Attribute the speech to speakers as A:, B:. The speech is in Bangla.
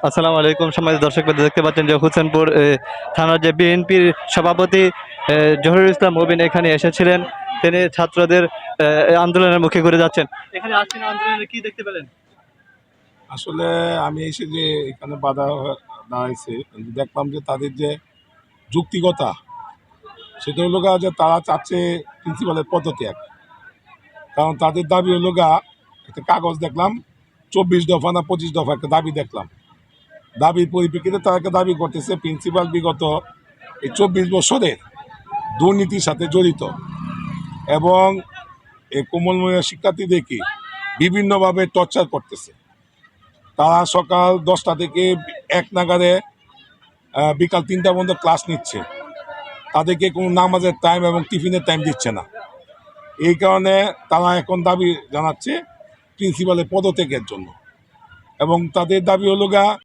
A: আসসালামু আলাইকুম। সম্মানিত দর্শক, দেখতে পাচ্ছেন যে হোসেনপুর থানার যে বিএনপির সভাপতি জহিরুল ইসলাম মুবিন এখানে এসেছিলেন। তিনি ছাত্রদের আন্দোলনের মুখে ঘুরে যাচ্ছেন। এখানে আসছেন, আন্দোলনে কি দেখতে পেলেন?
B: আসলে আমি এসে যে এখানে বাধা দাঁড়াইছে, দেখলাম যে তাদের যে যুক্তিকতা সেটা হলো যে তারা চাচ্ছে প্রিন্সিপালের পদত্যাগ। কারণ তাদের দাবি হলো একটা কাগজ দেখলাম, 24 দফা না 25 দফা একটা দাবি দেখলাম। দাবির পরিপ্রেক্ষিতে তারা একটা দাবি করতেছে প্রিন্সিপাল বিগত এই 24 বছরের দুর্নীতির সাথে জড়িত এবং এই কোমলময় শিক্ষার্থীদেরকে বিভিন্নভাবে টর্চার করতেছে। তারা সকাল 10টা থেকে 1 নাগারে বিকাল 3টা পর্যন্ত ক্লাস নিচ্ছে, তাদেরকে কোনো নামাজের টাইম এবং টিফিনের টাইম দিচ্ছে না। এই কারণে তারা এখন দাবি জানাচ্ছে প্রিন্সিপালের পদত্যাগের জন্য এবং তাদের দাবি হলো